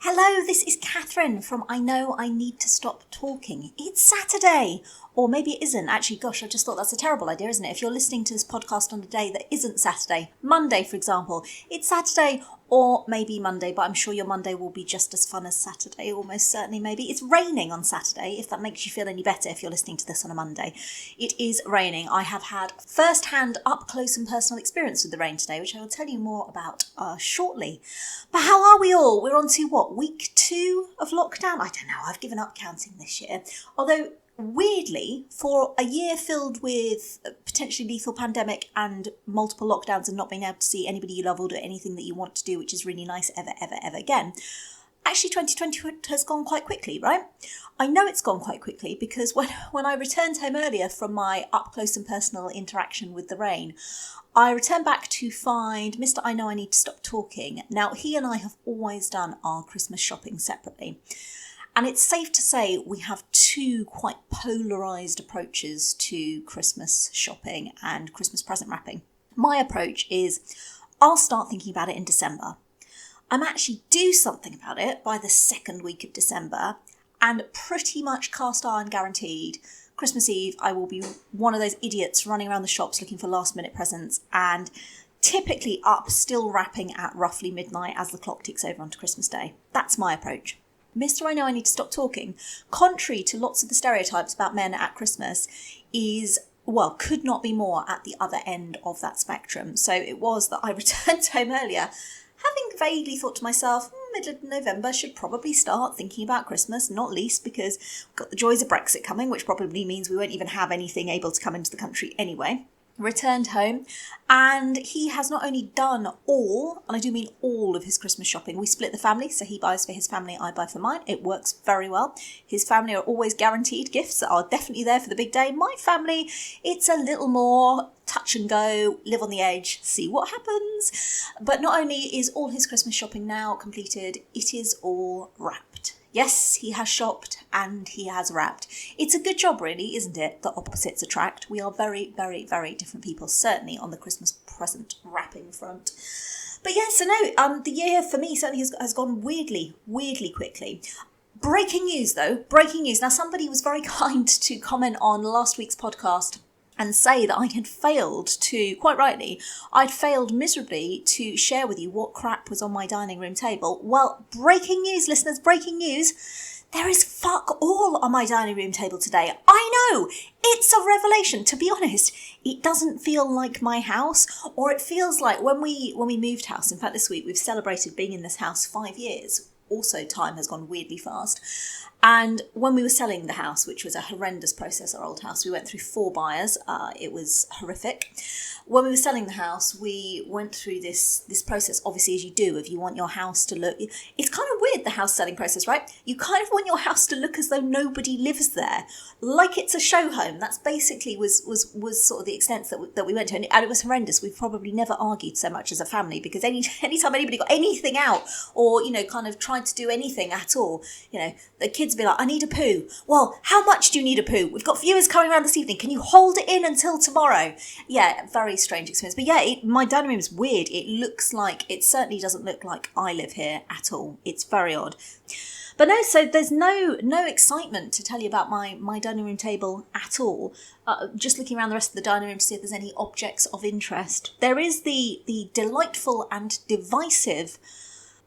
Hello, this is Catherine from I Know I Need to Stop Talking. It's Saturday, or maybe it isn't. Actually, gosh, I just thought that's a terrible idea, isn't it? If you're listening to this podcast on a day that isn't Saturday, Monday, for example, it's Saturday or maybe Monday, but I'm sure your Monday will be just as fun as Saturday, almost certainly maybe. It's raining on Saturday, if that makes you feel any better if you're listening to this on a Monday. It is raining. I have had first-hand, up-close and personal experience with the rain today, which I will tell you more about shortly. But how are we all? We're on to what, week 2 of lockdown? I don't know, I've given up counting this year. Although, weirdly, for a year filled with a potentially lethal pandemic and multiple lockdowns and not being able to see anybody you love or do anything that you want to do, which is really nice ever again, actually 2020 has gone quite quickly, right? I know it's gone quite quickly because when I returned home earlier from my up-close and personal interaction with the rain, I returned back to find Mr. I Know I Need to Stop Talking. Now, he and I have always done our Christmas shopping separately. And it's safe to say we have two quite polarised approaches to Christmas shopping and Christmas present wrapping. My approach is I'll start thinking about it in December. I might actually do something about it by the second week of December, and pretty much cast iron guaranteed, Christmas Eve I will be one of those idiots running around the shops looking for last minute presents and typically up still wrapping at roughly midnight as the clock ticks over onto Christmas Day. That's my approach. Mr. I Know I Need to Stop Talking, contrary to lots of the stereotypes about men at Christmas, could not be more at the other end of that spectrum. So it was that I returned home earlier, having vaguely thought to myself, middle of November should probably start thinking about Christmas, not least because we've got the joys of Brexit coming, which probably means we won't even have anything able to come into the country anyway. Returned home, and he has not only done all, and I do mean all, of his Christmas shopping. We split the family, so he buys for his family, I buy for mine. It works very well. His family are always guaranteed gifts that are definitely there for the big day. My family, it's a little more touch and go, live on the edge, see what happens. But not only is all his Christmas shopping now completed, it is all wrapped. Yes, he has shopped and he has wrapped. It's a good job, really, isn't it, that opposites attract? We are very, very, very different people, certainly on the Christmas present wrapping front. But yes, so no, the year for me certainly has gone weirdly quickly. Breaking news, though. Breaking news. Now, somebody was very kind to comment on last week's podcast and say that I had failed to, quite rightly, I'd failed miserably to share with you what crap was on my dining room table. Well, breaking news, listeners, breaking news. There is fuck all on my dining room table today. I know, it's a revelation. To be honest, it doesn't feel like my house, or it feels like when we moved house. In fact, this week we've celebrated being in this house 5 years. Also, time has gone weirdly fast. And when we were selling the house, which was a horrendous process, our old house, we went through 4 buyers. It was horrific. When we were selling the house, we went through this process, obviously, as you do, if you want your house to look... It's kind of weird, the house selling process, right? You kind of want your house to look as though nobody lives there, like it's a show home. That's basically was sort of the extent that we went to. And it was horrendous. We've probably never argued so much as a family, because anytime anybody got anything out or, kind of tried to do anything at all, the kids would be like, I need a poo. Well, how much do you need a poo? We've got viewers coming around this evening. Can you hold it in until tomorrow? Yeah, very strange experience. But yeah, my dining room is weird. It certainly doesn't look like I live here at all. It's very odd. But no, so there's no excitement to tell you about my dining room table at all. Just looking around the rest of the dining room to see if there's any objects of interest. There is the delightful and divisive,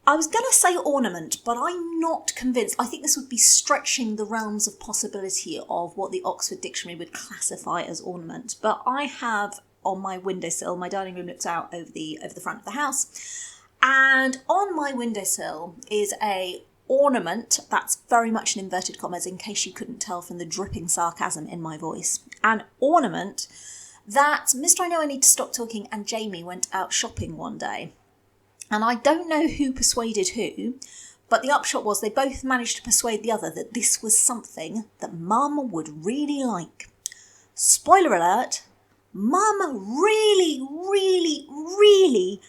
I was going to say ornament, but I'm not convinced. I think this would be stretching the realms of possibility of what the Oxford Dictionary would classify as ornament. But I have on my windowsill, my dining room looks out over the front of the house, and on my windowsill is a ornament, that's very much in inverted commas in case you couldn't tell from the dripping sarcasm in my voice, an ornament that Mr. I Know I Need to Stop Talking and Jamie went out shopping one day. And I don't know who persuaded who, but the upshot was they both managed to persuade the other that this was something that Mum would really like. Spoiler alert, Mum really, really, really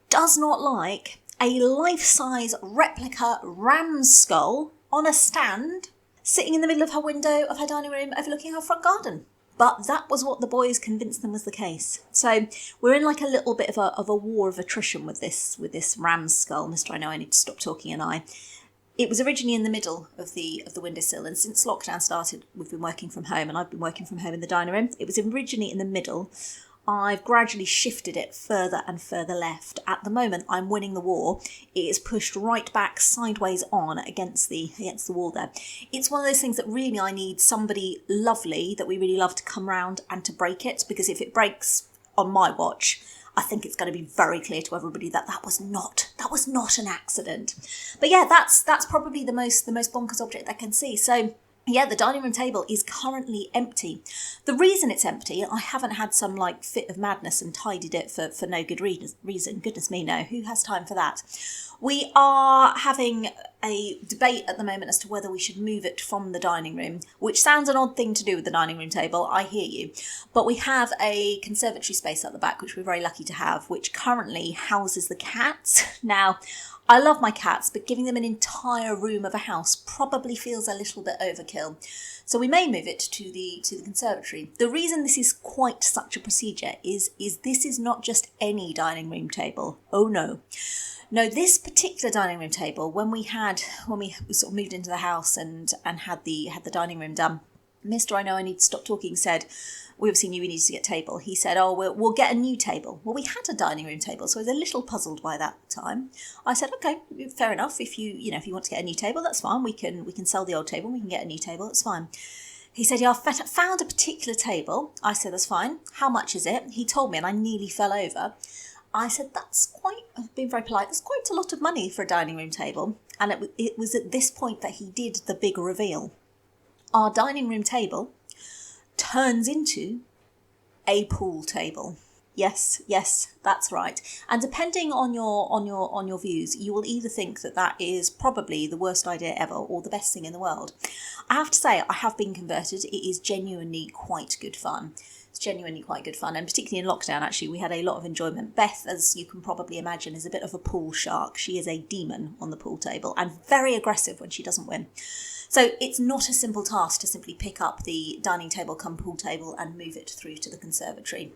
does not like a life-size replica ram's skull on a stand sitting in the middle of her window of her dining room overlooking her front garden. But that was what the boys convinced them was the case. So we're in like a little bit of a war of attrition with this ram's skull, Mr. I Know I Need to Stop Talking and I. It was originally in the middle of the windowsill, and since lockdown started, we've been working from home, and I've been working from home in the dining room. It was originally in the middle. I've gradually shifted it further and further left. At the moment, I'm winning the war. It is pushed right back sideways on against the wall there. It's one of those things that really I need somebody lovely that we really love to come round and to break it, because if it breaks on my watch, I think it's going to be very clear to everybody that that was not an accident. But yeah, that's probably the most bonkers object I can see. So yeah, the dining room table is currently empty. The reason it's empty, I haven't had some like fit of madness and tidied it for no good reason. Goodness me, no. Who has time for that? We are having a debate at the moment as to whether we should move it from the dining room, which sounds an odd thing to do with the dining room table, I hear you. But we have a conservatory space at the back, which we're very lucky to have, which currently houses the cats. Now, I love my cats, but giving them an entire room of a house probably feels a little bit overkill. So we may move it to the conservatory. The reason this is quite such a procedure is this is not just any dining room table. Oh no. No, this particular dining room table, when we sort of moved into the house and had the dining room done, Mr. I know I need to stop talking said, we obviously knew we needed to get a table. He said, oh, we'll get a new table. Well, we had a dining room table, so I was a little puzzled by that time. I said, okay, fair enough. If you want to get a new table, that's fine. We can sell the old table. We can get a new table. That's fine. He said, yeah, I've found a particular table. I said, that's fine. How much is it? He told me, and I nearly fell over. I said, I've been very polite, that's quite a lot of money for a dining room table. And it was at this point that he did the big reveal. Our dining room table turns into a pool table. Yes, that's right. And depending on your views, you will either think that is probably the worst idea ever or the best thing in the world. I have to say, I have been converted. It is genuinely quite good fun. It's genuinely quite good fun, and particularly in lockdown, actually, we had a lot of enjoyment. Beth, as you can probably imagine, is a bit of a pool shark. She is a demon on the pool table and very aggressive when she doesn't win. So it's not a simple task to simply pick up the dining table come pool table and move it through to the conservatory.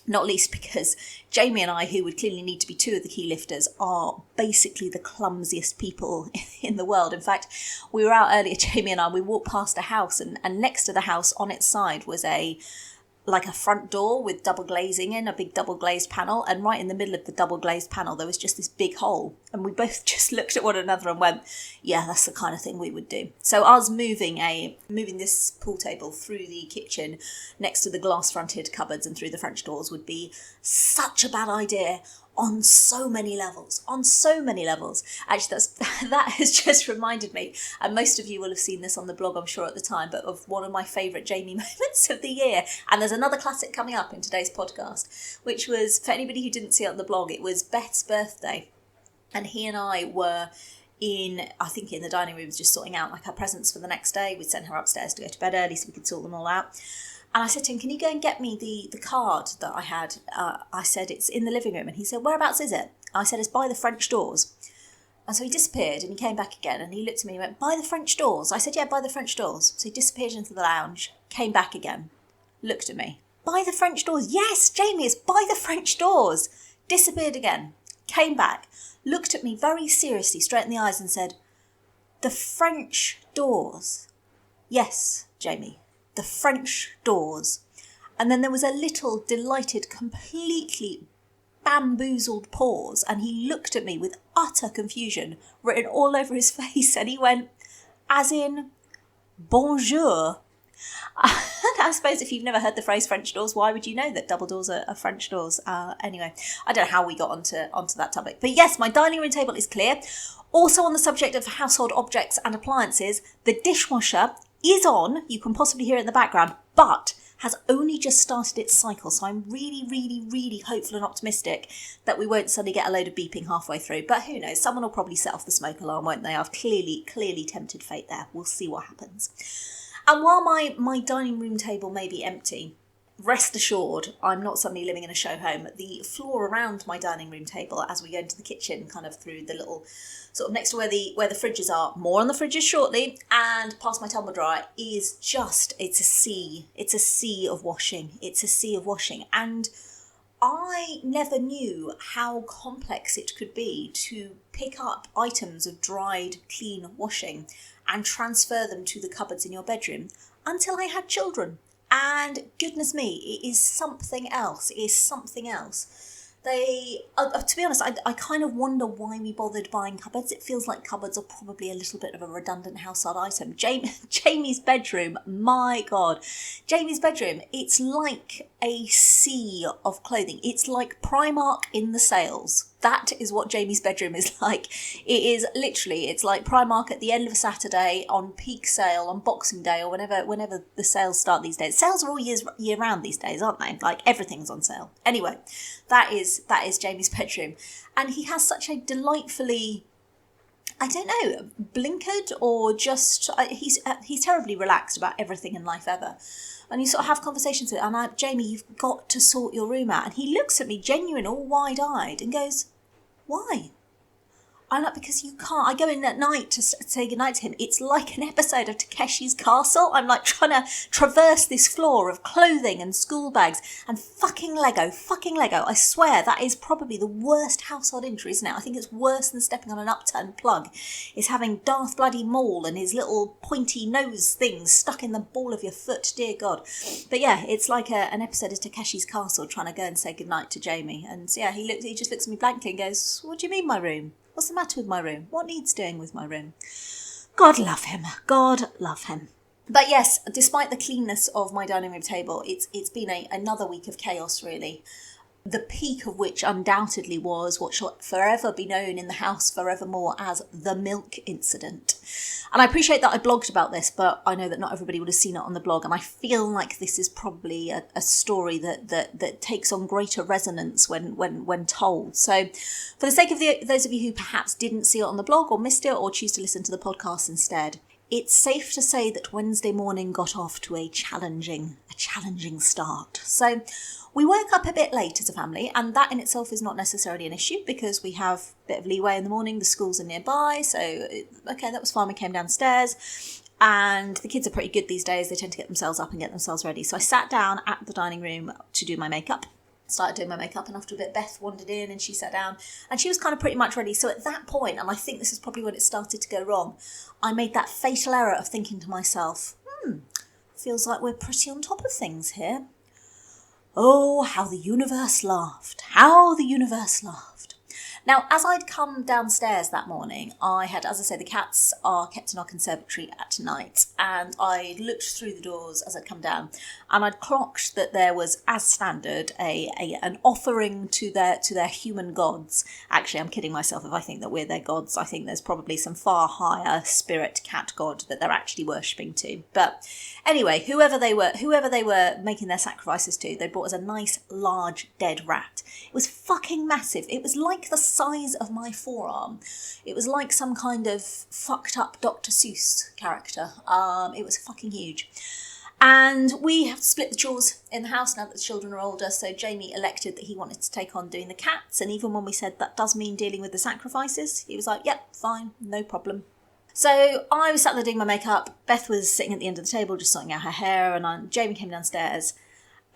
Not least because Jamie and I, who would clearly need to be two of the key lifters, are basically the clumsiest people in the world. In fact, we were out earlier, Jamie and I, we walked past a house and next to the house on its side was a front door with double glazing in, a big double glazed panel, and right in the middle of the double glazed panel there was just this big hole, and we both just looked at one another and went, yeah, that's the kind of thing we would do. So us moving this pool table through the kitchen next to the glass fronted cupboards and through the French doors would be such a bad idea on so many levels. Actually, that has just reminded me, and most of you will have seen this on the blog, I'm sure, at the time, but of one of my favourite Jamie moments of the year. And there's another classic coming up in today's podcast, which was, for anybody who didn't see it on the blog, it was Beth's birthday. And he and I were in the dining room, just sorting out like her presents for the next day. We'd send her upstairs to go to bed early so we could sort them all out. And I said to him, can you go and get me the card that I had? I said, it's in the living room. And he said, whereabouts is it? I said, it's by the French doors. And so he disappeared and he came back again and he looked at me and went, by the French doors? I said, yeah, by the French doors. So he disappeared into the lounge, came back again, looked at me. By the French doors? Yes, Jamie, it's by the French doors. Disappeared again, came back, looked at me very seriously, straight in the eyes and said, the French doors? Yes, Jamie. The French doors. And then there was a little delighted, completely bamboozled pause, and he looked at me with utter confusion written all over his face, and he went, as in, bonjour. And I suppose if you've never heard the phrase French doors, why would you know that double doors are French doors? Anyway, I don't know how we got onto that topic. But yes, my dining room table is clear. Also on the subject of household objects and appliances, the dishwasher is on, you can possibly hear it in the background, but has only just started its cycle. So I'm really, really, really hopeful and optimistic that we won't suddenly get a load of beeping halfway through. But who knows? Someone will probably set off the smoke alarm, won't they? I've clearly tempted fate there. We'll see what happens. And while my dining room table may be empty, rest assured, I'm not suddenly living in a show home. The floor around my dining room table, as we go into the kitchen, kind of through the little sort of next to where the fridges are, more on the fridges shortly, and past my tumble dryer, is just, it's a sea of washing. And I never knew how complex it could be to pick up items of dried, clean washing and transfer them to the cupboards in your bedroom until I had children. And goodness me, it is something else. It is something else. To be honest, I kind of wonder why we bothered buying cupboards. It feels like cupboards are probably a little bit of a redundant household item. Jamie's bedroom, my God. Jamie's bedroom, it's like a sea of clothing. It's like Primark in the sales. That is what Jamie's bedroom is like. It is literally, it's like Primark at the end of a Saturday on peak sale on Boxing Day or whenever the sales start these days. Sales are all year round these days, aren't they? Like everything's on sale. Anyway, that is Jamie's bedroom. And he has such a delightfully, I don't know, blinkered or just, he's terribly relaxed about everything in life ever. And you sort of have conversations with him, and Jamie, you've got to sort your room out. And he looks at me genuine, all wide-eyed, and goes, why? I'm like, because you can't. I go in at night to say goodnight to him. It's like an episode of Takeshi's Castle. I'm like trying to traverse this floor of clothing and school bags and fucking Lego. I swear that is probably the worst household injury, isn't it? I think it's worse than stepping on an upturned plug. Is having Darth bloody Maul and his little pointy nose things stuck in the ball of your foot. Dear God. But yeah, it's like an episode of Takeshi's Castle trying to go and say goodnight to Jamie. And yeah, he just looks at me blankly and goes, what do you mean my room? What's the matter with my room? What needs doing with my room? God love him. God love him. But yes, despite the cleanness of my dining room table, it's been another week of chaos, really. The peak of which undoubtedly was what shall forever be known in the house forevermore as the milk incident. And I appreciate that I blogged about this, but I know that not everybody would have seen it on the blog. And I feel like this is probably a story that takes on greater resonance when told. So for the sake of those of you who perhaps didn't see it on the blog or missed it or choose to listen to the podcast instead, it's safe to say that Wednesday morning got off to a challenging start. So we woke up a bit late as a family, and that in itself is not necessarily an issue because we have a bit of leeway in the morning. The schools are nearby, so okay, that was fine. We came downstairs, and the kids are pretty good these days. They tend to get themselves up and get themselves ready. So I sat down at the dining room to do my makeup. Started doing my makeup, and after a bit Beth wandered in and she sat down and she was kind of pretty much ready. So at that point, and I think this is probably when it started to go wrong, I made that fatal error of thinking to myself, feels like we're pretty on top of things here. Oh, how the universe laughed. How the universe laughed. Now, as I'd come downstairs that morning, I had, as I say, the cats are kept in our conservatory at night, and I looked through the doors as I'd come down, and I'd clocked that there was, as standard, an offering to their human gods. Actually, I'm kidding myself if I think that we're their gods. I think there's probably some far higher spirit cat god that they're actually worshipping to. But anyway, whoever they were making their sacrifices to, they brought us a nice, large, dead rat. It was fucking massive. It was like the size of my forearm. It was like some kind of fucked up Dr. Seuss character. It was fucking huge. And we have to split the chores in the house now that the children are older, so Jamie elected that he wanted to take on doing the cats, and even when we said that does mean dealing with the sacrifices, he was like, yep, fine, no problem. So I was sat there doing my makeup, Beth was sitting at the end of the table just sorting out her hair, and Jamie came downstairs.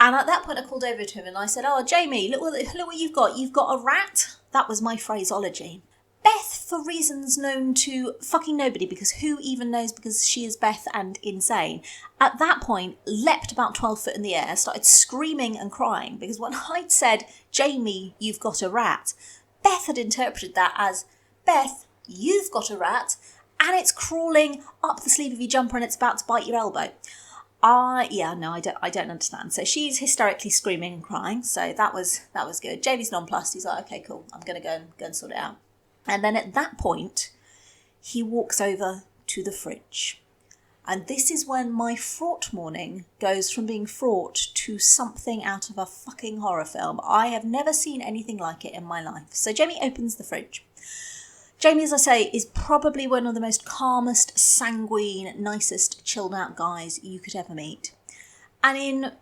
And at that point I called over to him and I said, oh, Jamie, look what you've got. You've got a rat? That was my phraseology. Beth, for reasons known to fucking nobody, because who even knows, because she is Beth and insane, at that point leapt about 12 foot in the air, started screaming and crying, because when I'd said, Jamie, you've got a rat, Beth had interpreted that as, Beth, you've got a rat, and it's crawling up the sleeve of your jumper and it's about to bite your elbow. I don't understand. So she's hysterically screaming and crying. So that was good. Jamie's nonplussed. He's like, okay, cool. I'm going to go and sort it out. And then at that point, he walks over to the fridge. And this is when my fraught morning goes from being fraught to something out of a fucking horror film. I have never seen anything like it in my life. So Jamie opens the fridge. Jamie, as I say, is probably one of the most calmest, sanguine, nicest, chilled out guys you could ever meet. And in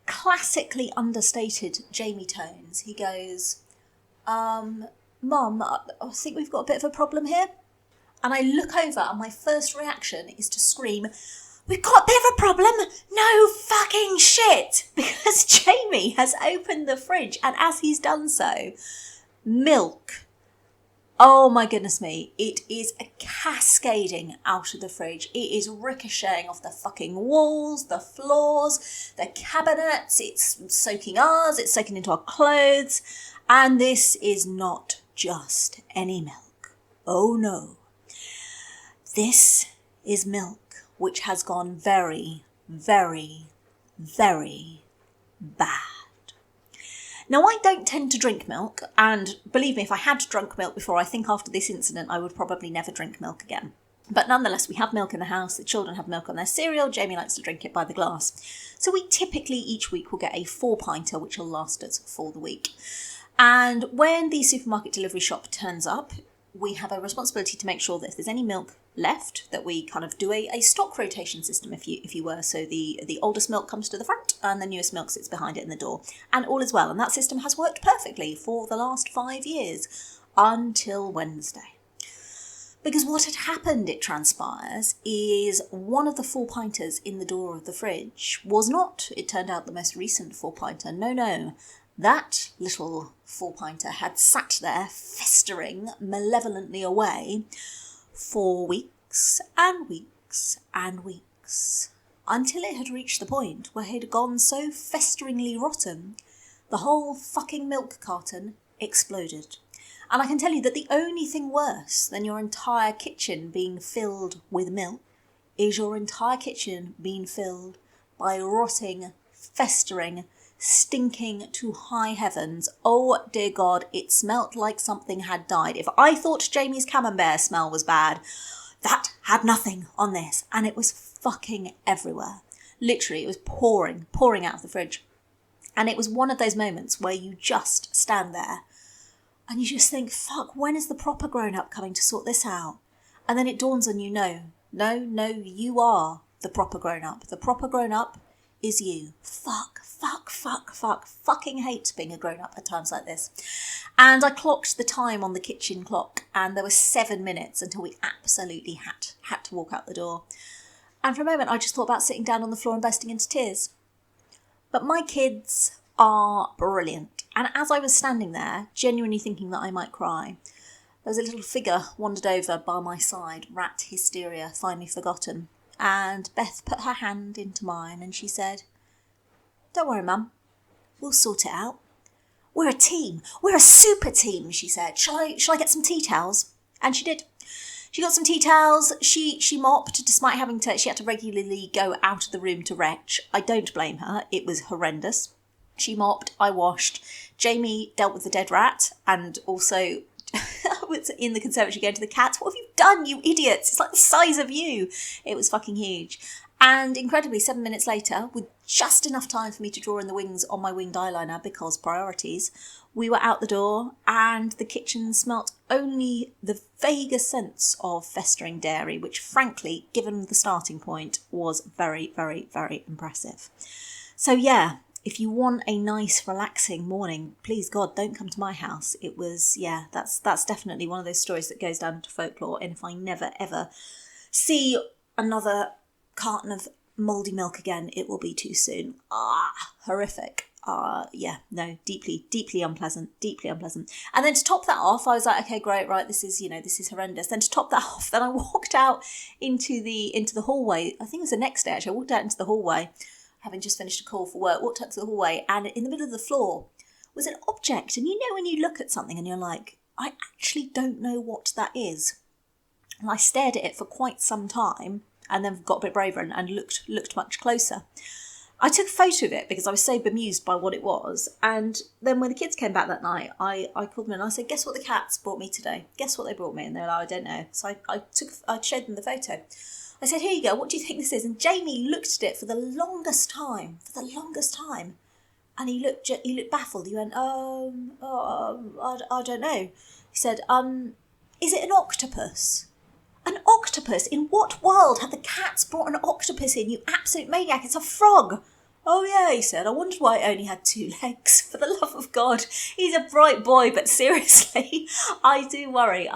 classically understated Jamie tones, he goes, Mum, I think we've got a bit of a problem here. And I look over and my first reaction is to scream, we've got a bit of a problem. No fucking shit. Because Jamie has opened the fridge, and as he's done so, milk. Oh my goodness me. It is cascading out of the fridge. It is ricocheting off the fucking walls, the floors, the cabinets. It's soaking ours. It's soaking into our clothes. And this is not just any milk. Oh no. This is milk which has gone very, very, very bad. Now, I don't tend to drink milk, and believe me, if I had drunk milk before, I think after this incident I would probably never drink milk again. But nonetheless, we have milk in the house, the children have milk on their cereal, Jamie likes to drink it by the glass. So we typically each week will get a 4-pinter, which will last us for the week. And when the supermarket delivery shop turns up, we have a responsibility to make sure that if there's any milk left, that we kind of do a stock rotation system, if you were. So the oldest milk comes to the front and the newest milk sits behind it in the door. And all is well. And that system has worked perfectly for the last 5 years until Wednesday. Because what had happened, it transpires, is one of the 4-pinters in the door of the fridge was not, it turned out, the most recent 4-pinter. No. That little 4-pinter had sat there festering malevolently away for weeks and weeks and weeks, until it had reached the point where it had gone so festeringly rotten, the whole fucking milk carton exploded. And I can tell you that the only thing worse than your entire kitchen being filled with milk is your entire kitchen being filled by rotting, festering, stinking to high heavens. Oh dear God, it smelt like something had died. If I thought Jamie's camembert smell was bad, that had nothing on this. And it was fucking everywhere. Literally, it was pouring out of the fridge. And it was one of those moments where you just stand there and you just think, fuck, when is the proper grown-up coming to sort this out? And then it dawns on you, no, you are the proper grown-up. The proper grown-up is you. Fucking hate being a grown-up at times like this. And I clocked the time on the kitchen clock, and there were 7 minutes until we absolutely had to walk out the door. And for a moment I just thought about sitting down on the floor and bursting into tears. But my kids are brilliant. And as I was standing there, genuinely thinking that I might cry, there was a little figure wandered over by my side, rat hysteria finally forgotten. And Beth put her hand into mine and she said, "Don't worry, Mum. We'll sort it out. We're a team. We're a super team," she said. Shall I get some tea towels?" And she did. She got some tea towels. She mopped, despite she had to regularly go out of the room to retch. I don't blame her. It was horrendous. She mopped. I washed. Jamie dealt with the dead rat, and also I was in the conservatory going to the cats. "What have you done, you idiots? It's like the size of you." It was fucking huge. And incredibly, 7 minutes later, with just enough time for me to draw in the wings on my winged eyeliner, because priorities, we were out the door and the kitchen smelt only the vaguest sense of festering dairy, which frankly, given the starting point, was very, very, very impressive. So yeah, if you want a nice, relaxing morning, please God, don't come to my house. It was, yeah, that's definitely one of those stories that goes down to folklore. And if I never, ever see another carton of mouldy milk again, it will be too soon. Horrific. Yeah, no, deeply, deeply unpleasant. And then to top that off, I was like, okay, great, right, this is horrendous. Then to top that off, then I walked out into the hallway. I think it was the next day, actually. I walked out into the hallway, having just finished a call for work, walked out to the hallway, and in the middle of the floor was an object. And you know when you look at something and you're like, I actually don't know what that is. And I stared at it for quite some time, and then got a bit braver and looked much closer. I took a photo of it because I was so bemused by what it was. And then when the kids came back that night, I called them and I said, "Guess what the cats brought me today? Guess what they brought me?" And they were like, "I don't know." So I showed them the photo. I said, "Here you go. What do you think this is?" And Jamie looked at it for the longest time. And he looked baffled. He went, I don't know. He said, "Is it an octopus?" An octopus? In what world have the cats brought an octopus in, you absolute maniac? It's a frog. Oh yeah, he said, I wondered why it only had 2 legs. For the love of God, he's a bright boy, but seriously, I do worry.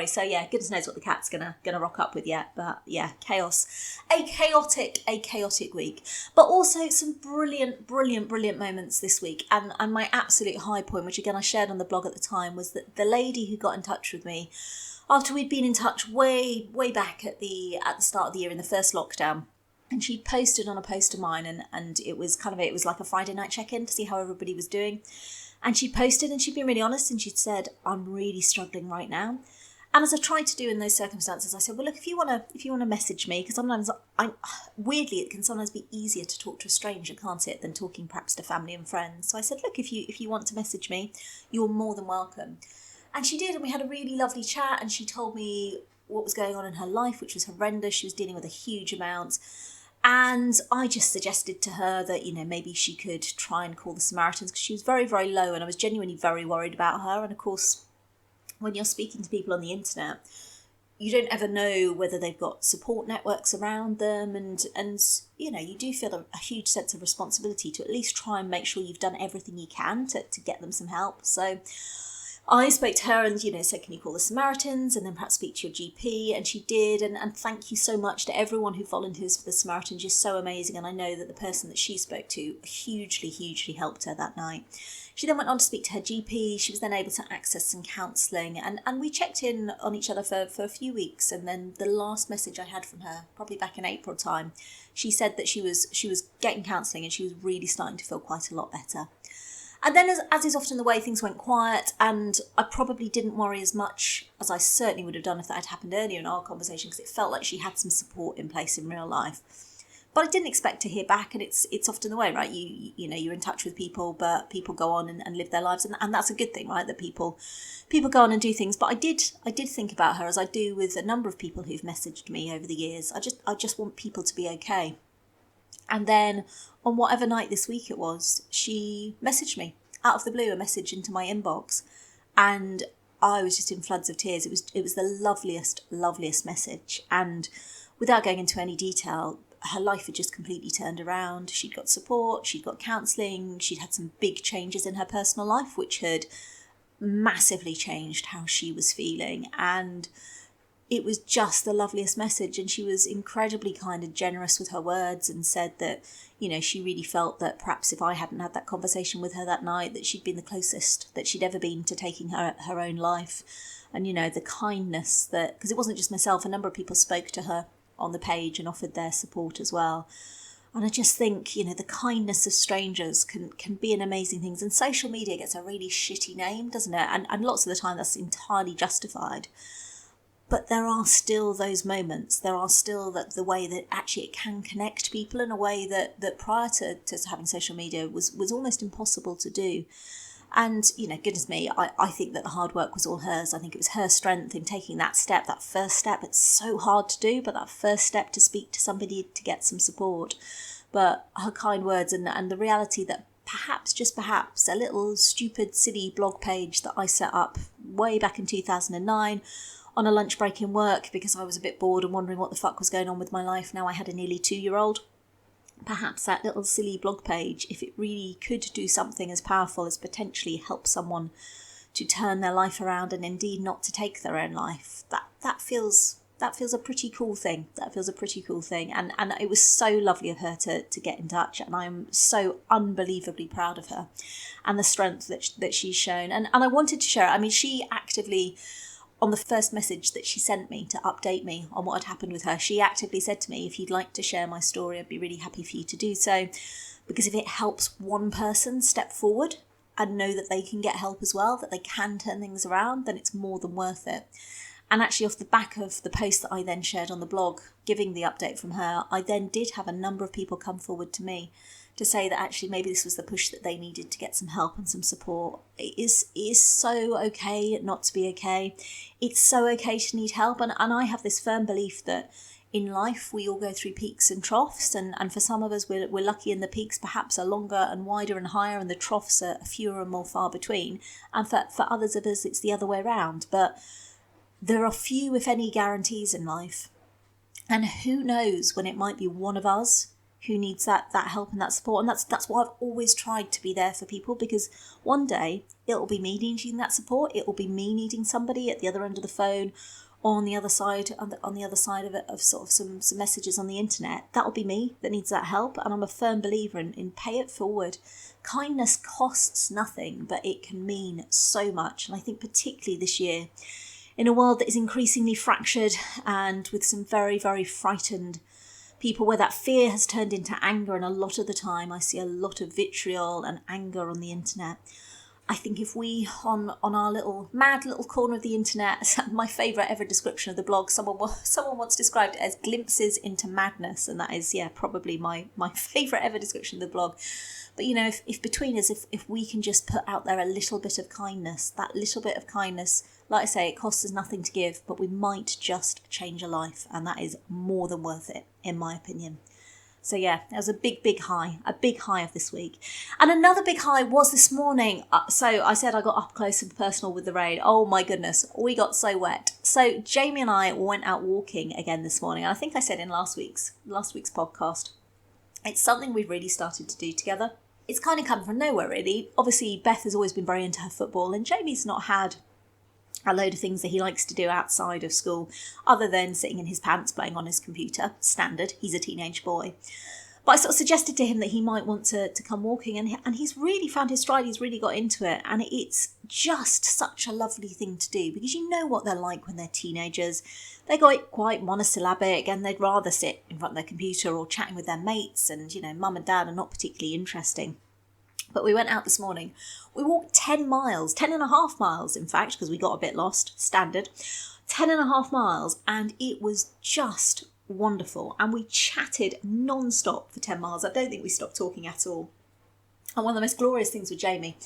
So yeah, goodness knows what the cat's gonna rock up with yet. But yeah, chaos. A chaotic week. But also some brilliant moments this week. And my absolute high point, which again I shared on the blog at the time, was that the lady who got in touch with me after we'd been in touch way back at the start of the year in the first lockdown. And she posted on a post of mine, and it was like a Friday night check-in to see how everybody was doing. And she posted, and she'd been really honest, and she'd said, I'm really struggling right now. And as I tried to do in those circumstances, I said, well, look, if you want to message me, because sometimes weirdly, it can sometimes be easier to talk to a stranger, can't it, than talking perhaps to family and friends. So I said, look, if you want to message me, you're more than welcome. And she did, and we had a really lovely chat, and she told me what was going on in her life, which was horrendous. She was dealing with a huge amount. And I just suggested to her that, maybe she could try and call the Samaritans, because she was very, very low, and I was genuinely very worried about her. And of course, when you're speaking to people on the internet, you don't ever know whether they've got support networks around them. And you do feel a huge sense of responsibility to at least try and make sure you've done everything you can to get them some help. So I spoke to her and, said, can you call the Samaritans and then perhaps speak to your GP? And she did. And thank you so much to everyone who volunteers for the Samaritans. You're so amazing. And I know that the person that she spoke to hugely helped her that night. She then went on to speak to her GP. She was then able to access some counselling. And we checked in on each other for a few weeks. And then the last message I had from her, probably back in April time, she said that she was getting counselling and she was really starting to feel quite a lot better. And then, as is often the way, things went quiet, and I probably didn't worry as much as I certainly would have done if that had happened earlier in our conversation, because it felt like she had some support in place in real life. But I didn't expect to hear back, and it's often the way, right? You're in touch with people, but people go on and live their lives, and that's a good thing, right? That people go on and do things. But I did think about her, as I do with a number of people who've messaged me over the years. I just want people to be okay. And then on whatever night this week it was, she messaged me out of the blue, a message into my inbox. And I was just in floods of tears. It was the loveliest message. And without going into any detail, her life had just completely turned around. She'd got support, she'd got counselling, she'd had some big changes in her personal life, which had massively changed how she was feeling. And it was just the loveliest message, and she was incredibly kind and generous with her words, and said that, she really felt that perhaps if I hadn't had that conversation with her that night, that she'd been the closest that she'd ever been to taking her own life. And, the kindness that, because it wasn't just myself, a number of people spoke to her on the page and offered their support as well. And I just think, the kindness of strangers can be an amazing thing. And social media gets a really shitty name, doesn't it? And lots of the time that's entirely justified. But there are still those moments. There are still the way that actually it can connect people in a way that prior to having social media was almost impossible to do. And, goodness me, I think that the hard work was all hers. I think it was her strength in taking that step, that first step. It's so hard to do, but that first step to speak to somebody to get some support. But her kind words and the reality that perhaps, just perhaps, a little stupid, silly blog page that I set up way back in 2009 on a lunch break in work because I was a bit bored and wondering what the fuck was going on with my life. Now I had a nearly 2-year-old. Perhaps that little silly blog page, if it really could do something as powerful as potentially help someone to turn their life around and indeed not to take their own life, that feels a pretty cool thing. And it was so lovely of her to get in touch, and I'm so unbelievably proud of her and the strength that she's shown. And I wanted to share it. I mean, she actively, on the first message that she sent me to update me on what had happened with her, she actively said to me, if you'd like to share my story, I'd be really happy for you to do so. Because if it helps one person step forward and know that they can get help as well, that they can turn things around, then it's more than worth it. And actually, off the back of the post that I then shared on the blog, giving the update from her, I then did have a number of people come forward to me to say that actually maybe this was the push that they needed to get some help and some support. It is so okay not to be okay. It's so okay to need help. And I have this firm belief that in life we all go through peaks and troughs. And for some of us, we're lucky, and the peaks perhaps are longer and wider and higher, and the troughs are fewer and more far between. And for others of us, it's the other way around. But there are few, if any, guarantees in life. And who knows when it might be one of us who needs that help and that support. And that's why I've always tried to be there for people, because one day it'll be me needing that support. It will be me needing somebody at the other end of the phone, or on the other side of it, of sort of some messages on the internet. That'll be me that needs that help. And I'm a firm believer in pay it forward. Kindness costs nothing, but it can mean so much. And I think particularly this year, in a world that is increasingly fractured and with some very, very frightened people, where that fear has turned into anger, and a lot of the time I see a lot of vitriol and anger on the internet. I think if we, on our little mad little corner of the internet, my favourite ever description of the blog, someone once described it as glimpses into madness, and that is, probably my favourite ever description of the blog. But, if between us, if we can just put out there a little bit of kindness, that little bit of kindness, like I say, it costs us nothing to give, but we might just change a life, and that is more than worth it, in my opinion. So yeah, that was a big high of this week. And another big high was this morning. So I said I got up close and personal with the rain. Oh my goodness, we got so wet. So Jamie and I went out walking again this morning. And I think I said in last week's podcast, it's something we've really started to do together. It's kind of come from nowhere, really. Obviously, Beth has always been very into her football, and Jamie's not had a load of things that he likes to do outside of school, other than sitting in his pants playing on his computer. Standard, he's a teenage boy. But I sort of suggested to him that he might want to come walking, and he's really found his stride, he's really got into it, and it's just such a lovely thing to do, because you know what they're like when they're teenagers. They got quite monosyllabic, and they'd rather sit in front of their computer or chatting with their mates, and, mum and dad are not particularly interesting. But we went out this morning. We walked 10 and a half miles, in fact, because we got a bit lost, standard. 10 and a half miles, and it was just wonderful. And we chatted non-stop for 10 miles. I don't think we stopped talking at all. And one of the most glorious things with Jamie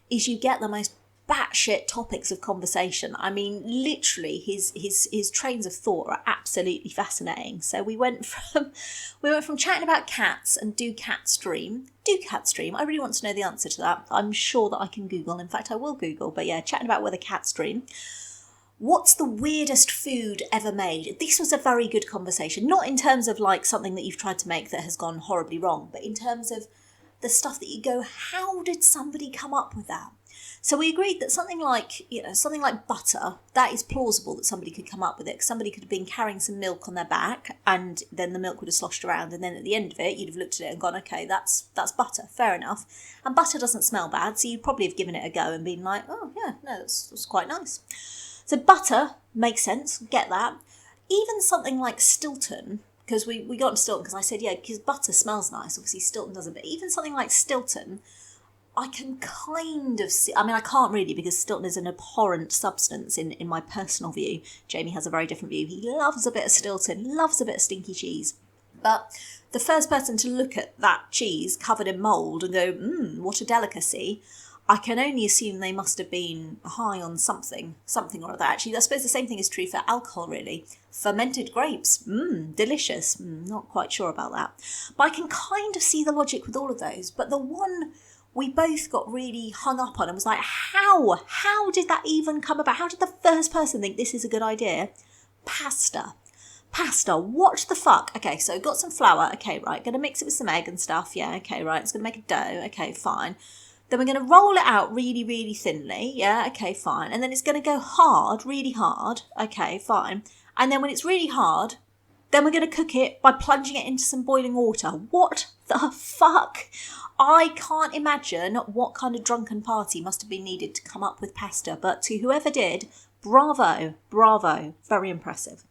is you get the most batshit topics of conversation. I mean, literally, his trains of thought are absolutely fascinating. So we went from chatting about cats and do cats dream. I really want to know the answer to that. I'm sure that I can Google. In fact, I will Google. But yeah, chatting about whether cats dream. What's the weirdest food ever made? This was a very good conversation. Not in terms of like something that you've tried to make that has gone horribly wrong, but in terms of the stuff that you go, how did somebody come up with that? So we agreed that something like butter, that is plausible that somebody could come up with it. Somebody could have been carrying some milk on their back, and then the milk would have sloshed around, and then at the end of it, you'd have looked at it and gone, okay, that's butter, fair enough. And butter doesn't smell bad, so you'd probably have given it a go and been like, oh yeah, no, that's quite nice. So butter makes sense, get that. Even something like Stilton, because we got into Stilton because I said, yeah, because butter smells nice. Obviously Stilton doesn't, but even something like Stilton, I can kind of see, I mean, I can't really, because Stilton is an abhorrent substance in my personal view. Jamie has a very different view. He loves a bit of Stilton, loves a bit of stinky cheese. But the first person to look at that cheese covered in mould and go, what a delicacy, I can only assume they must have been high on something or other. Actually, I suppose the same thing is true for alcohol, really. Fermented grapes, delicious. Not quite sure about that. But I can kind of see the logic with all of those. But the one we both got really hung up on and was like, how did that even come about? How did the first person think this is a good idea? Pasta, what the fuck? Okay, so got some flour. Okay, right, going to mix it with some egg and stuff. Yeah, okay, right, it's going to make a dough. Okay, fine. Then we're going to roll it out really, really thinly. Yeah, okay, fine. And then it's going to go hard, really hard. Okay, fine. And then when it's really hard, then we're going to cook it by plunging it into some boiling water. What the fuck? I can't imagine what kind of drunken party must have been needed to come up with pasta. But to whoever did, bravo. Very impressive.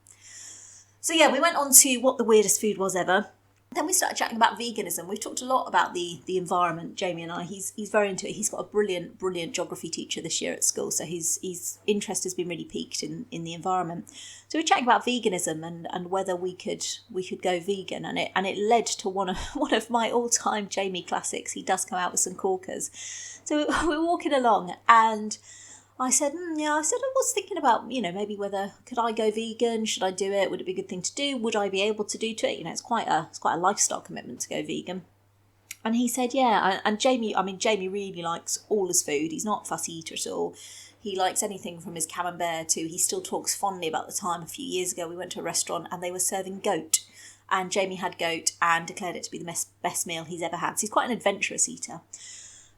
So yeah, we went on to what the weirdest food was ever. Then we started chatting about veganism. We've talked a lot about the environment, Jamie and I. He's very into it. He's got a brilliant geography teacher this year at school, so his interest has been really piqued in the environment. So we're chatting about veganism and whether we could go vegan, and it led to one of my all-time Jamie classics. He does come out with some corkers. So we're walking along, and I said, I was thinking about, maybe whether could I go vegan? Should I do it? Would it be a good thing to do? Would I be able to do it? It's quite a lifestyle commitment to go vegan. And he said, yeah. And Jamie really likes all his food. He's not a fussy eater at all. He likes anything from his camembert to, he still talks fondly about the time a few years ago we went to a restaurant and they were serving goat. and Jamie had goat and declared it to be the best meal he's ever had. So he's quite an adventurous eater.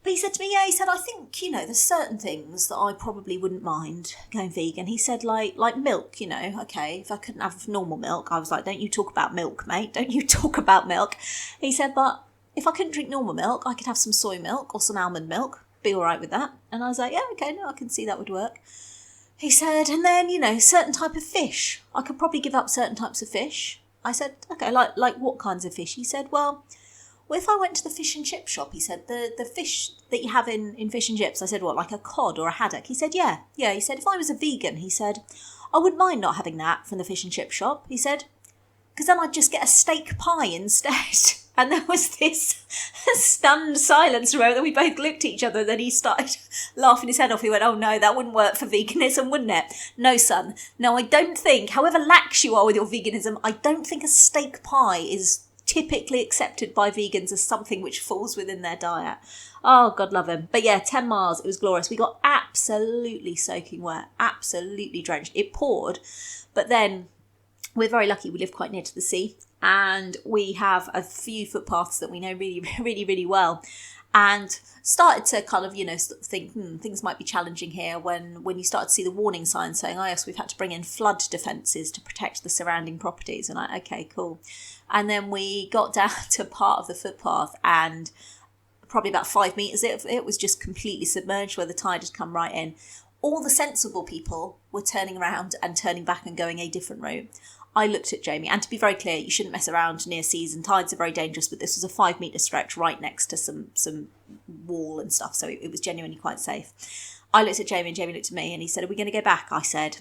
But he said to me, he said, I think, there's certain things that I probably wouldn't mind going vegan. He said, like milk, okay, if I couldn't have normal milk, I was like, don't you talk about milk, mate. Don't you talk about milk. He said, but if I couldn't drink normal milk, I could have some soy milk or some almond milk. Be all right with that. And I was like, yeah, okay, no, I can see that would work. He said, and then, certain type of fish. I could probably give up certain types of fish. I said, okay, like what kinds of fish? He said, well, if I went to the fish and chip shop, he said, the fish that you have in fish and chips, I said, what, like a cod or a haddock? He said, yeah. He said, if I was a vegan, he said, I wouldn't mind not having that from the fish and chip shop. He said, because then I'd just get a steak pie instead. And there was this stunned silence where we both looked at each other. Then he started laughing his head off. He went, oh no, that wouldn't work for veganism, wouldn't it? No, son. No, I don't think, however lax you are with your veganism, I don't think a steak pie is typically accepted by vegans as something which falls within their diet. Oh, God love him. But yeah, 10 miles, it was glorious. We got absolutely soaking wet, absolutely drenched. It poured, but then we're very lucky. We live quite near to the sea, and we have a few footpaths that we know really, really, really well. And started to kind of, think, things might be challenging here when you start to see the warning signs saying, oh yes, we've had to bring in flood defences to protect the surrounding properties. And okay, cool. And then we got down to part of the footpath, and probably about 5 metres, it was just completely submerged where the tide had come right in. All the sensible people were turning around and turning back and going a different route. I looked at Jamie, and to be very clear, you shouldn't mess around near seas, and tides are very dangerous, but this was a 5 metre stretch right next to some wall and stuff, so it was genuinely quite safe. I looked at Jamie, and Jamie looked at me, and he said, are we going to go back? I said,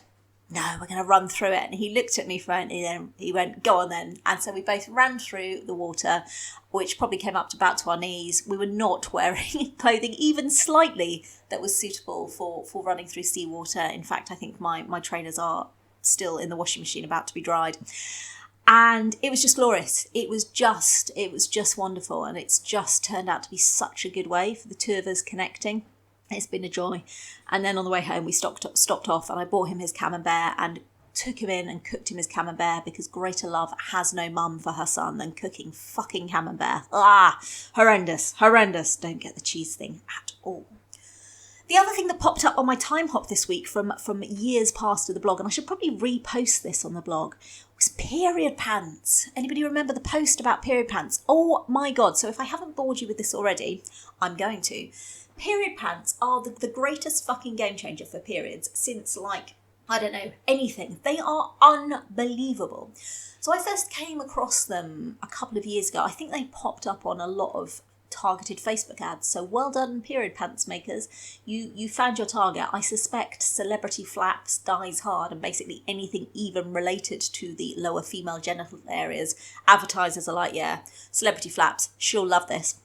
no, we're going to run through it. And he looked at me frankly, and he went, go on then. And so we both ran through the water, which probably came up to about to our knees. We were not wearing clothing even slightly that was suitable for running through seawater. In fact, I think my trainers are still in the washing machine about to be dried. And it was just glorious. It was just wonderful. And it's just turned out to be such a good way for the two of us connecting. It's been a joy. And then on the way home, we stopped off, and I bought him his camembert and took him in and cooked him his camembert, because greater love has no mum for her son than cooking fucking camembert. Horrendous. Don't get the cheese thing at all. The other thing that popped up on my time hop this week from years past of the blog, and I should probably repost this on the blog, was period pants. Anybody remember the post about period pants? Oh my God. So if I haven't bored you with this already, I'm going to. Period pants are the greatest fucking game changer for periods since, anything. They are unbelievable. So I first came across them a couple of years ago. I think they popped up on a lot of targeted Facebook ads. So well done, period pants makers. You found your target. I suspect Celebrity Flaps dies hard, and basically anything even related to the lower female genital areas. Advertisers are like, yeah, Celebrity Flaps, she'll love this.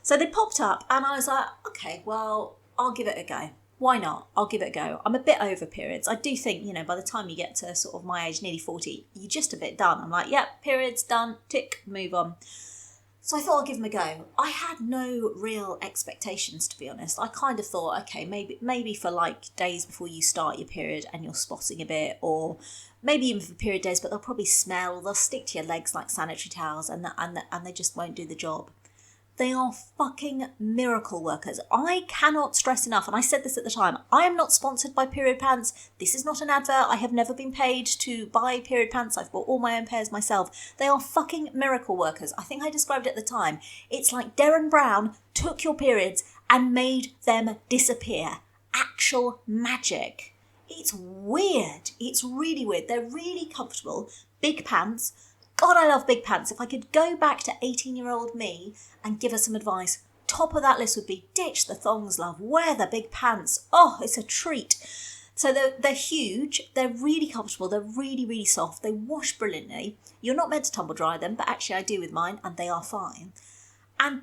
So they popped up, and I was like, okay, well, I'll give it a go. Why not? I'll give it a go. I'm a bit over periods. I do think, by the time you get to sort of my age, nearly 40, you're just a bit done. I'm like, yep, periods done, tick, move on. So I thought I'll give them a go. I had no real expectations, to be honest. I kind of thought, okay, maybe for days before you start your period and you're spotting a bit, or maybe even for period days, but they'll probably smell, they'll stick to your legs like sanitary towels, and they just won't do the job. They are fucking miracle workers. I cannot stress enough, and I said this at the time, I am not sponsored by period pants. This is not an advert. I have never been paid to buy period pants. I've bought all my own pairs myself. They are fucking miracle workers. I think I described it at the time. It's like Derren Brown took your periods and made them disappear. Actual magic. It's weird. It's really weird. They're really comfortable. Big pants. God, I love big pants. If I could go back to 18-year-old me and give her some advice, top of that list would be ditch the thongs, love. Wear the big pants. Oh, it's a treat. So they're huge. They're really comfortable. They're really, really soft. They wash brilliantly. You're not meant to tumble dry them, but actually I do with mine, and they are fine. And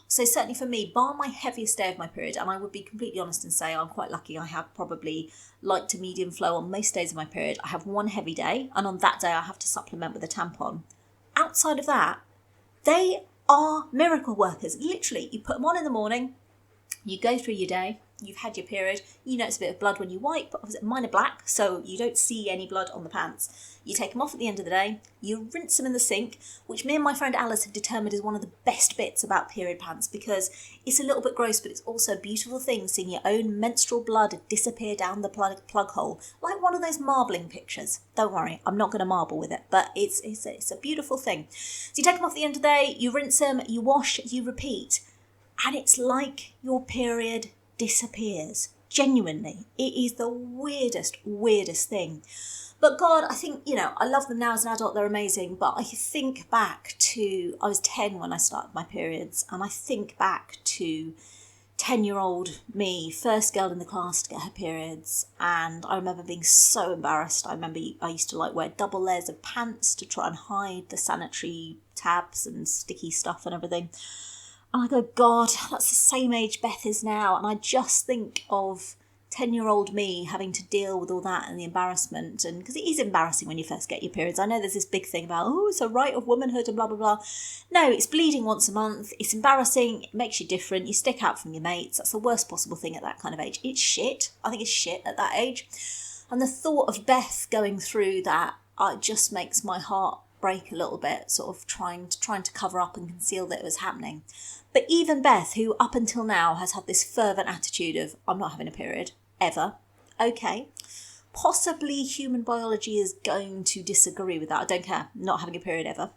so certainly for me, bar my heaviest day of my period, and I would be completely honest and say I'm quite lucky. I have probably light to medium flow on most days of my period. I have one heavy day, and on that day I have to supplement with a tampon. Outside of that, they are miracle workers. Literally, you put them on in the morning, you go through your day, you've had your period, you notice a bit of blood when you wipe, but mine are black, so you don't see any blood on the pants. You take them off at the end of the day, you rinse them in the sink, which me and my friend Alice have determined is one of the best bits about period pants, because it's a little bit gross, but it's also a beautiful thing seeing your own menstrual blood disappear down the plug hole, like one of those marbling pictures. Don't worry, I'm not going to marble with it, but it's a beautiful thing. So you take them off at the end of the day, you rinse them, you wash, you repeat, and it's like your period disappears. Genuinely, it is the weirdest thing. But God, I think, I love them now as an adult, they're amazing, but I think back to, I was 10 when I started my periods, and I think back to 10-year-old me, first girl in the class to get her periods, and I remember being so embarrassed. I remember I used to wear double layers of pants to try and hide the sanitary tabs and sticky stuff and everything. And I go, God, that's the same age Beth is now, and I just think of 10-year-old me having to deal with all that and the embarrassment, and because it is embarrassing when you first get your periods. I know there's this big thing about, it's a right of womanhood and blah blah blah. No, it's bleeding once a month, it's embarrassing, it makes you different, you stick out from your mates. That's the worst possible thing at that kind of age. It's shit. I think it's shit at that age, and the thought of Beth going through that, it just makes my heart break a little bit, sort of trying to cover up and conceal that it was happening. But even Beth, who up until now has had this fervent attitude of, I'm not having a period ever. Okay, possibly human biology is going to disagree with that. I don't care, not having a period ever.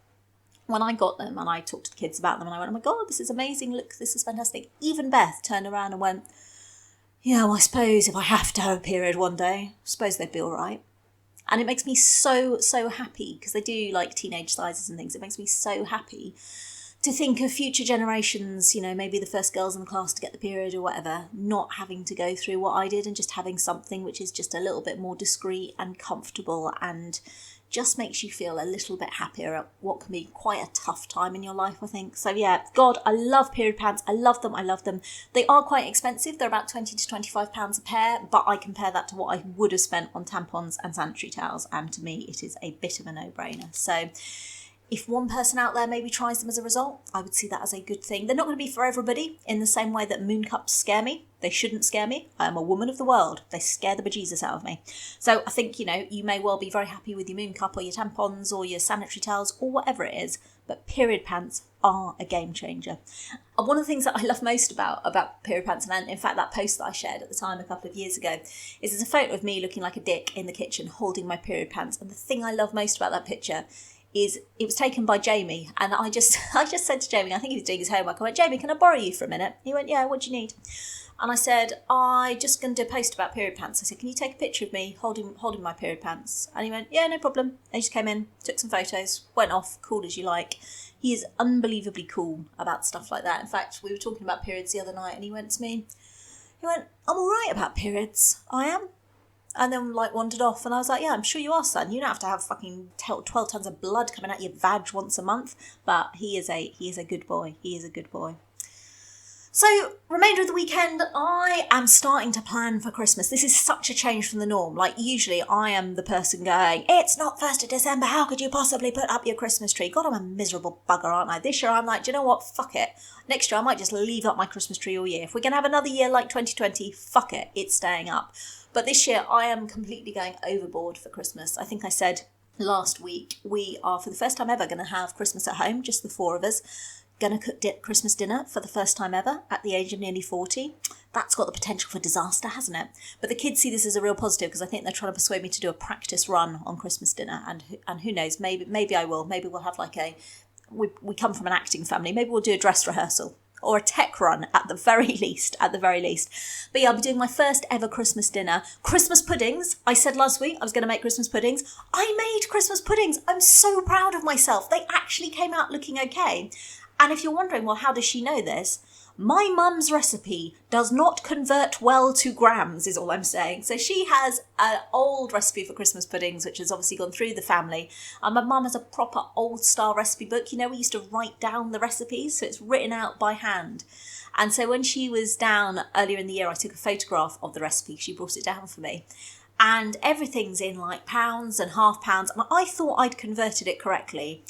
When I got them and I talked to the kids about them and I went, oh my God, this is amazing, look, this is fantastic. Even Beth turned around and went, yeah, well, I suppose if I have to have a period one day, I suppose they'd be all right. And it makes me so happy, because they do teenage sizes and things. It makes me so happy to think of future generations, maybe the first girls in the class to get the period or whatever, not having to go through what I did and just having something which is just a little bit more discreet and comfortable and just makes you feel a little bit happier at what can be quite a tough time in your life, I think. So yeah, God, I love period pants. I love them. They are quite expensive. They're about £20 to £25 a pair, but I compare that to what I would have spent on tampons and sanitary towels, and to me it is a bit of a no-brainer. So if one person out there maybe tries them as a result, I would see that as a good thing. They're not going to be for everybody, in the same way that moon cups scare me. They shouldn't scare me. I am a woman of the world. They scare the bejesus out of me. So I think, you may well be very happy with your moon cup or your tampons or your sanitary towels or whatever it is, but period pants are a game changer. And one of the things that I love most about period pants, and in fact that post that I shared at the time a couple of years ago, is there's a photo of me looking like a dick in the kitchen holding my period pants. And the thing I love most about that picture is it was taken by Jamie, and I just said to Jamie, I think he was doing his homework, I went, Jamie, can I borrow you for a minute? He went, yeah, what do you need? And I said, I just going to do a post about period pants. I said, can you take a picture of me holding my period pants? And he went, yeah, no problem. And he just came in, took some photos, went off, cool as you like. He is unbelievably cool about stuff like that. In fact, we were talking about periods the other night, and he went, I'm all right about periods. I am. And then wandered off, and I was like, yeah, I'm sure you are, son. You don't have to have fucking 12 tons of blood coming out your vag once a month. But he is a good boy. He is a good boy. So, remainder of the weekend, I am starting to plan for Christmas. This is such a change from the norm. Usually I am the person going, it's not 1st of December, how could you possibly put up your Christmas tree? God, I'm a miserable bugger, aren't I? This year I'm like, do you know what? Fuck it. Next year I might just leave up my Christmas tree all year. If we're going to have another year like 2020, fuck it, it's staying up. But this year I am completely going overboard for Christmas. I think I said last week, we are for the first time ever going to have Christmas at home, just the four of us. Going to cook Christmas dinner for the first time ever at the age of nearly 40. That's got the potential for disaster, hasn't it? But the kids see this as a real positive, because I think they're trying to persuade me to do a practice run on Christmas dinner. And who knows, maybe I will. Maybe we'll have we come from an acting family. Maybe we'll do a dress rehearsal or a tech run at the very least. But yeah, I'll be doing my first ever Christmas dinner. Christmas puddings. I said last week I was going to make Christmas puddings. I made Christmas puddings. I'm so proud of myself. They actually came out looking okay. And if you're wondering, well, how does she know this? My mum's recipe does not convert well to grams, is all I'm saying. So she has an old recipe for Christmas puddings, which has obviously gone through the family. And my mum has a proper old-style recipe book. We used to write down the recipes, so it's written out by hand. And so when she was down earlier in the year, I took a photograph of the recipe. She brought it down for me. And everything's in pounds and half pounds. And I thought I'd converted it correctly.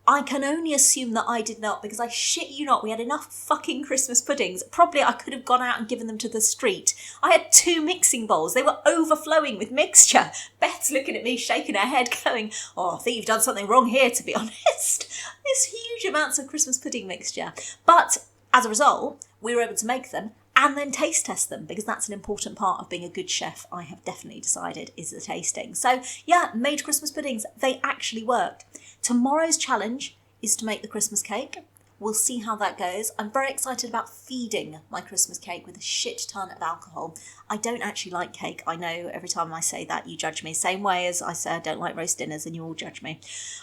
I can only assume that I did not, because I shit you not, we had enough fucking Christmas puddings. Probably I could have gone out and given them to the street. I had 2 mixing bowls. They were overflowing with mixture. Beth's looking at me, shaking her head, going, oh, I think you've done something wrong here, to be honest. There's huge amounts of Christmas pudding mixture. But as a result, we were able to make them and then taste test them, because that's an important part of being a good chef, I have definitely decided, is the tasting. So yeah, made Christmas puddings. They actually worked. Tomorrow's challenge is to make the Christmas cake. We'll see how that goes. I'm very excited about feeding my Christmas cake with a shit ton of alcohol. I don't actually like cake. I know every time I say that you judge me. Same way as I say I don't like roast dinners and you all judge me.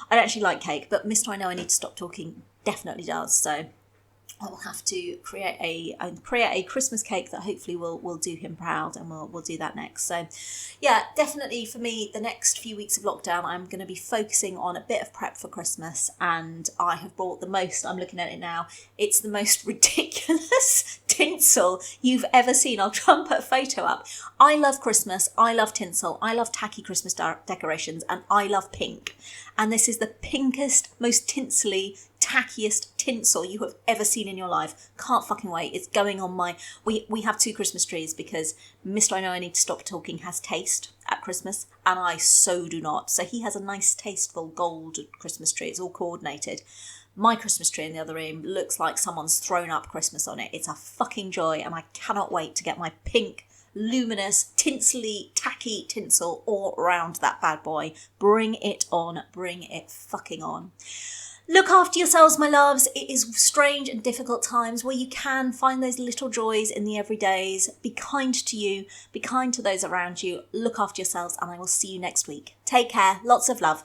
I don't actually like cake, but Mr. I Know I Need to Stop Talking definitely does. So I will have to create a Christmas cake that hopefully will do him proud, and we'll do that next. So yeah, definitely for me, the next few weeks of lockdown, I'm going to be focusing on a bit of prep for Christmas, and I have brought the most, I'm looking at it now, it's the most ridiculous tinsel you've ever seen. I'll try and put a photo up. I love Christmas, I love tinsel, I love tacky Christmas decorations, and I love pink. And this is the pinkest, most tinsely, tackiest tinsel you have ever seen in your life. Can't fucking wait. It's going on my... We have 2 Christmas trees because Mr. I Know I Need to Stop Talking has taste at Christmas, and I so do not. So he has a nice, tasteful gold Christmas tree. It's all coordinated. My Christmas tree in the other room looks like someone's thrown up Christmas on it. It's a fucking joy, and I cannot wait to get my pink, luminous, tinsely, tacky tinsel all around that bad boy. Bring it on. Bring it fucking on. Look after yourselves, my loves. It is strange and difficult times where you can find those little joys in the everydays. Be kind to you. Be kind to those around you. Look after yourselves, and I will see you next week. Take care. Lots of love.